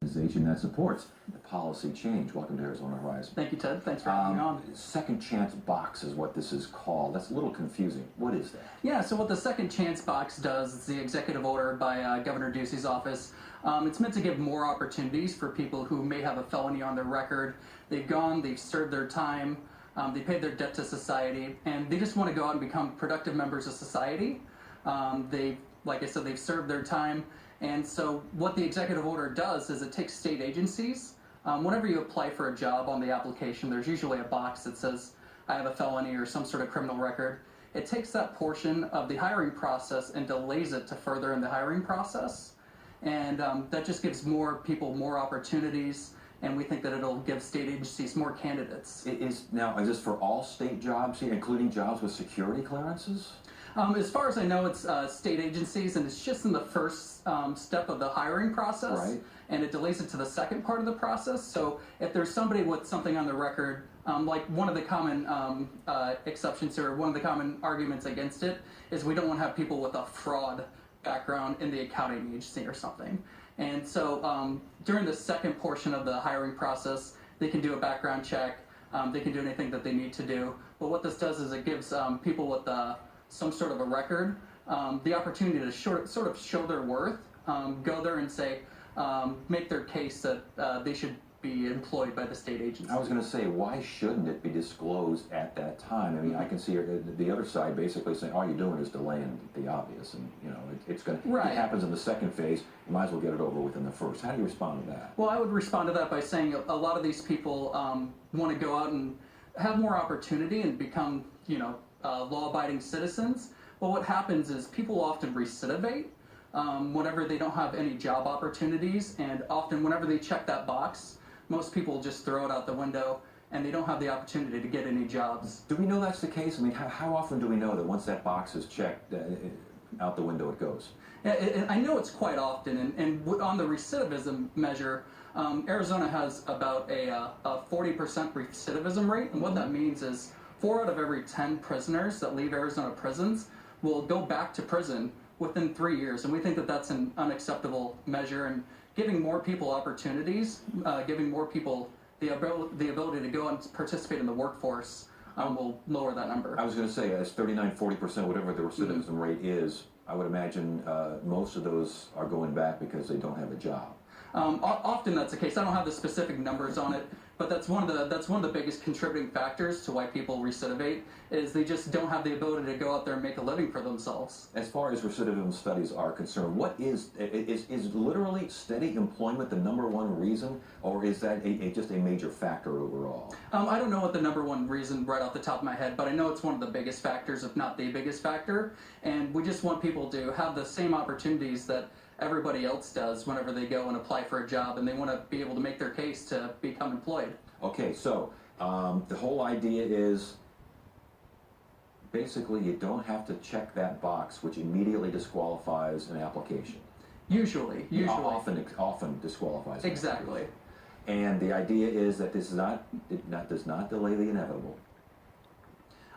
organization that supports the policy change. Welcome to Arizona Horizon. Thank you, Ted. Thanks for having me on. Second Chance Box is what this is called. That's a little confusing. What is that? Yeah, so what the Second Chance Box does, it's the executive order by Governor Ducey's office. It's meant to give more opportunities for people who may have a felony on their record. They've gone, they've served their time, they paid their debt to society, and they just want to go out and become productive members of society. Like I said, they've served their time. And so what the executive order does is it takes state agencies. Whenever you apply for a job on the application, there's usually a box that says, I have a felony or some sort of criminal record. It takes that portion of the hiring process and delays it to further in the hiring process. And that just gives more people more opportunities. And we think that it'll give state agencies more candidates. Is this for all state jobs here, including jobs with security clearances? As far as I know, it's state agencies, and it's just in the first step of the hiring process, right. And it delays it to the second part of the process. So if there's somebody with something on the record, like one of the common exceptions or one of the common arguments against it is we don't want to have people with a fraud background in the accounting agency or something. And so during the second portion of the hiring process, they can do a background check, they can do anything that they need to do. But what this does is it gives people with some sort of a record, the opportunity to sort of show their worth, go there and say, make their case that they should be employed by the state agency. I was going to say, why shouldn't it be disclosed at that time? I mean, I can see the other side basically saying, all you're doing is delaying the obvious, and it's going to. Right. It happens in the second phase. You might as well get it over with in the first. How do you respond to that? Well, I would respond to that by saying a lot of these people want to go out and have more opportunity and become, law-abiding citizens. But what happens is people often recidivate whenever they don't have any job opportunities, and often whenever they check that box, most people just throw it out the window and they don't have the opportunity to get any jobs. Do we know that's the case? I mean, how often do we know that once that box is checked, out the window it goes? I know it's quite often, and on the recidivism measure, Arizona has about a 40% recidivism rate, and what that means is 4 out of every 10 prisoners that leave Arizona prisons will go back to prison within 3 years, and we think that that's an unacceptable measure, and giving more people opportunities, giving more people the ability to go and participate in the workforce will lower that number. I was going to say, as 39-40%, whatever the recidivism rate is, I would imagine most of those are going back because they don't have a job. Often that's the case. I don't have the specific numbers on it, but that's one of the biggest contributing factors to why people recidivate, is they just don't have the ability to go out there and make a living for themselves. As far as recidivism studies are concerned, what is literally steady employment the #1 reason, or is that just a major factor overall? I don't know what the #1 reason right off the top of my head, but I know it's one of the biggest factors, if not the biggest factor, and we just want people to have the same opportunities that everybody else does whenever they go and apply for a job, and they want to be able to make their case to become employed. Okay, so the whole idea is basically you don't have to check that box, which immediately disqualifies an application. Usually. Often disqualifies. Exactly. And the idea is that this does not delay the inevitable.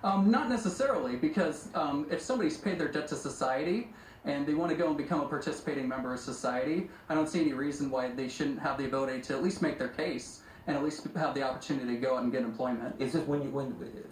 Not necessarily, because if somebody's paid their debt to society and they want to go and become a participating member of society, I don't see any reason why they shouldn't have the ability to at least make their case and at least have the opportunity to go out and get employment. Is it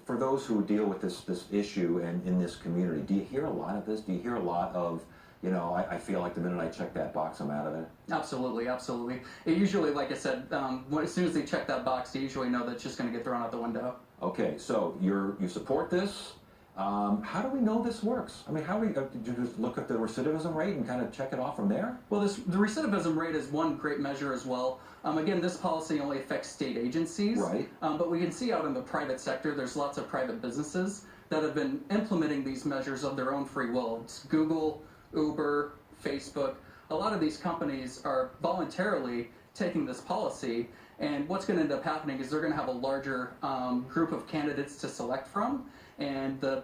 for those who deal with this issue and in this community, do you hear a lot of this? Do you hear a lot of, I feel like the minute I check that box, I'm out of it? Absolutely, absolutely. It usually, like I said, as soon as they check that box, they usually know that it's just going to get thrown out the window. Okay, so you support this. How do we know this works? I mean, did you just look at the recidivism rate and kind of check it off from there? Well, the recidivism rate is one great measure as well. Again, this policy only affects state agencies. Right. But we can see out in the private sector, there's lots of private businesses that have been implementing these measures of their own free will. It's Google, Uber, Facebook. A lot of these companies are voluntarily taking this policy, and what's going to end up happening is they're going to have a larger group of candidates to select from, and the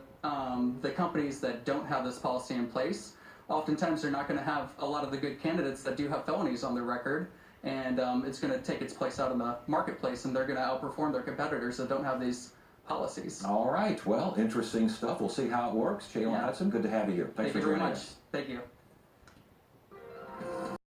companies that don't have this policy in place, oftentimes they're not going to have a lot of the good candidates that do have felonies on their record, and it's going to take its place out in the marketplace, and they're going to outperform their competitors that don't have these policies. All right, well, interesting stuff. We'll see how it works. Chalon Hudson, good to have you here. Thanks for joining us. Thank you very much. Thank you.